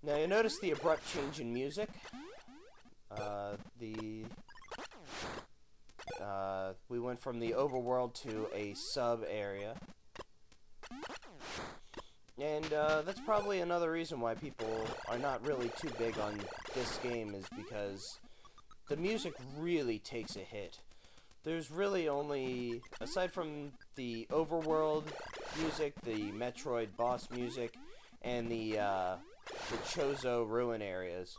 Now you notice the abrupt change in music. We went from the overworld to a sub-area. And that's probably another reason why people are not really too big on this game, is because the music really takes a hit. There's really only, aside from the overworld music, the Metroid boss music, and the Chozo ruin areas,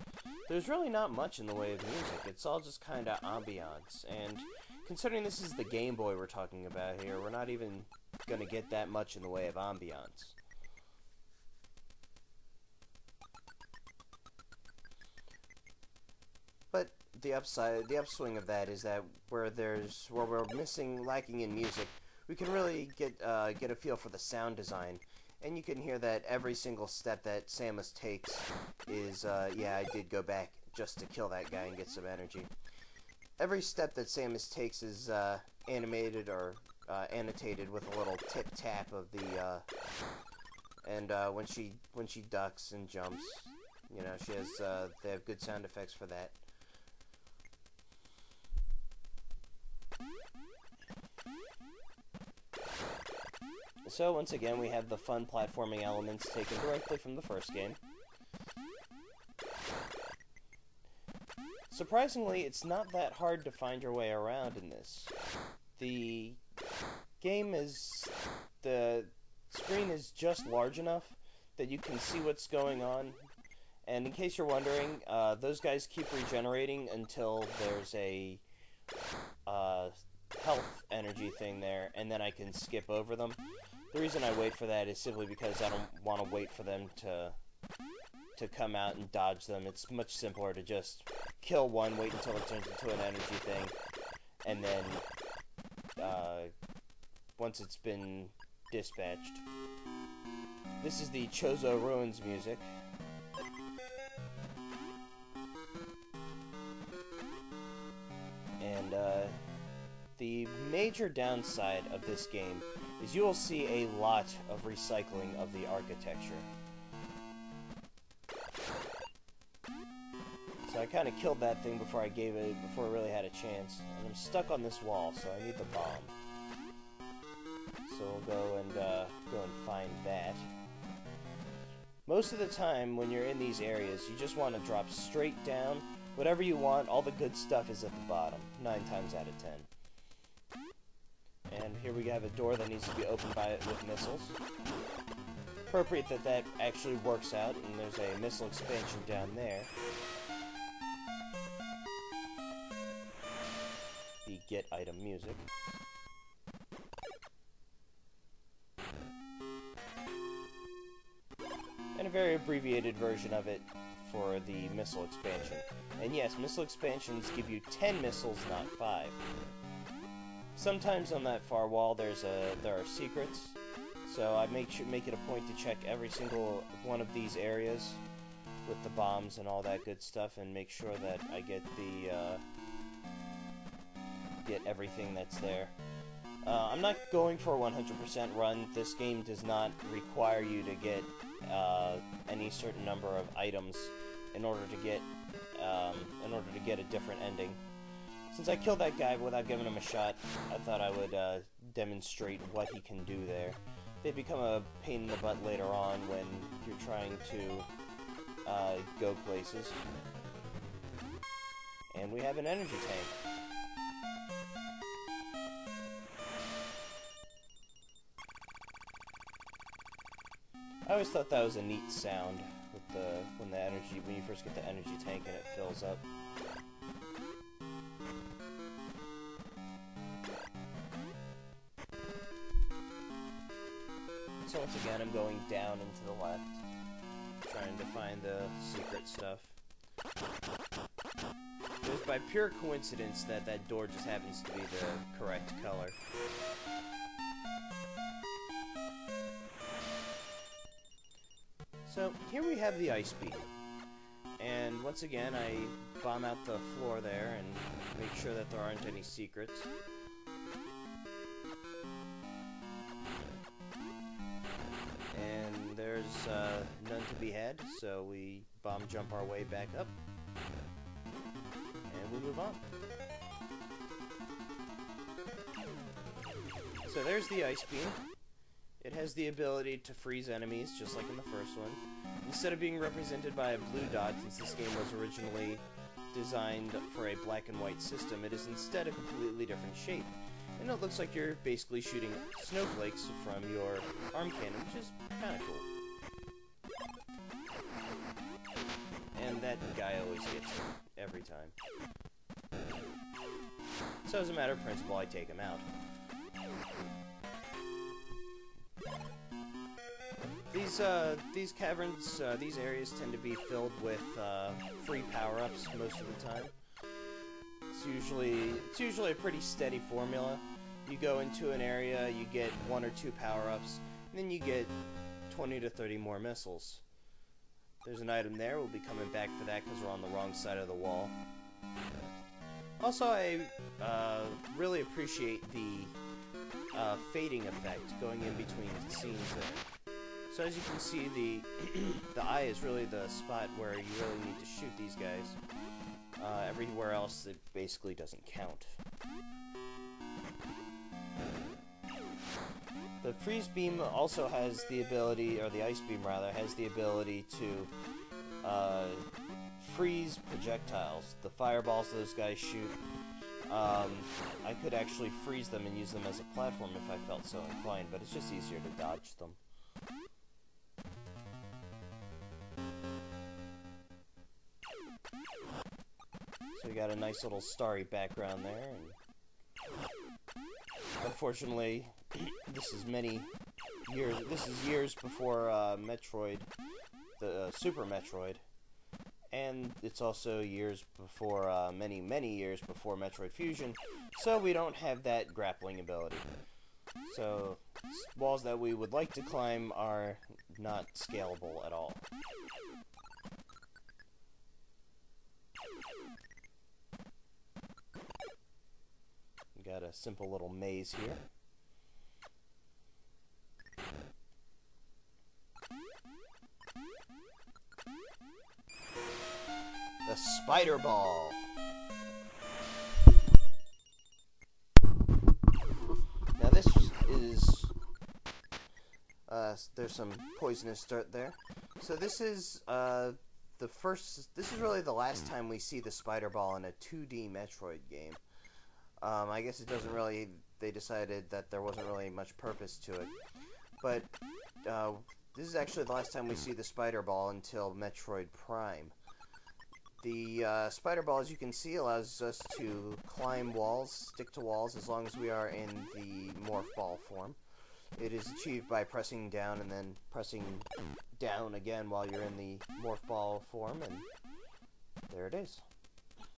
there's really not much in the way of music. It's all just kind of ambiance. And considering this is the Game Boy we're talking about here, we're not even going to get that much in the way of ambiance. But the upswing of that is that where we're lacking in music, we can really get a feel for the sound design, and you can hear that every single step that Samus takes is, yeah, I did go back just to kill that guy and get some energy. Every step that Samus takes is animated or annotated with a little tip tap of the, and when she ducks and jumps, you know, they have good sound effects for that. So, once again, we have the fun platforming elements taken directly from the first game. Surprisingly, it's not that hard to find your way around in this. The screen is just large enough that you can see what's going on. And in case you're wondering, those guys keep regenerating until there's a health energy thing there, and then I can skip over them. The reason I wait for that is simply because I don't want to wait for them to come out and dodge them. It's much simpler to just kill one, wait until it turns into an energy thing, and then once it's been dispatched. This is the Chozo Ruins music. And the major downside of this game is you will see a lot of recycling of the architecture. So I kind of killed that thing before it really had a chance. And I'm stuck on this wall, so I need the bomb. So we'll go and find that. Most of the time, when you're in these areas, you just want to drop straight down. Whatever you want, all the good stuff is at the bottom, 9 times out of 10. And here we have a door that needs to be opened with missiles. Appropriate that that actually works out, and there's a missile expansion down there. The get item music. And a very abbreviated version of it for the missile expansion. And yes, missile expansions give you 10 missiles, not 5. Sometimes on that far wall there are secrets, so I make it a point to check every single one of these areas with the bombs and all that good stuff, and make sure that I get everything that's there. I'm not going for a 100% run. This game does not require you to get any certain number of items in order to get a different ending. Since I killed that guy without giving him a shot, I thought I would demonstrate what he can do there. They become a pain in the butt later on when you're trying to go places. And we have an energy tank. I always thought that was a neat sound with when you first get the energy tank and it fills up. So once again, I'm going down and to the left, trying to find the secret stuff. It was by pure coincidence that that door just happens to be the correct color. So, here we have the ice beam. And once again, I bomb out the floor there and make sure that there aren't any secrets. And there's none to be had, so we bomb jump our way back up, and we move on. So there's the ice beam. It has the ability to freeze enemies, just like in the first one. Instead of being represented by a blue dot, since this game was originally designed for a black and white system, it is instead a completely different shape. And it looks like you're basically shooting snowflakes from your arm cannon, which is kind of cool. And that guy always gets me, every time. So as a matter of principle, I take him out. These caverns, these areas tend to be filled with free power-ups most of the time. It's usually a pretty steady formula. You go into an area, you get 1 or 2 power-ups, and then you get 20 to 30 more missiles. There's an item there. We'll be coming back for that because we're on the wrong side of the wall. Also, I really appreciate the fading effect going in between scenes there. So as you can see, the eye is really the spot where you really need to shoot these guys. Everywhere else, it basically doesn't count. The freeze beam also has the ability, or the ice beam rather, has the ability to freeze projectiles. The fireballs those guys shoot, I could actually freeze them and use them as a platform if I felt so inclined, but it's just easier to dodge them. So we got a nice little starry background there, and unfortunately, this is years before Metroid, the Super Metroid, and it's also years before, many years before Metroid Fusion, so we don't have that grappling ability. So, walls that we would like to climb are not scalable at all. Got a simple little maze here. The spider ball. Now this is there's some poisonous dirt there. So this is this is really the last time we see the spider ball in a 2D Metroid game. I guess it doesn't really, they decided that there wasn't really much purpose to it. But, this is actually the last time we see the spider ball until Metroid Prime. The, spider ball, as you can see, allows us to climb walls, stick to walls, as long as we are in the morph ball form. It is achieved by pressing down and then pressing down again while you're in the morph ball form, and there it is.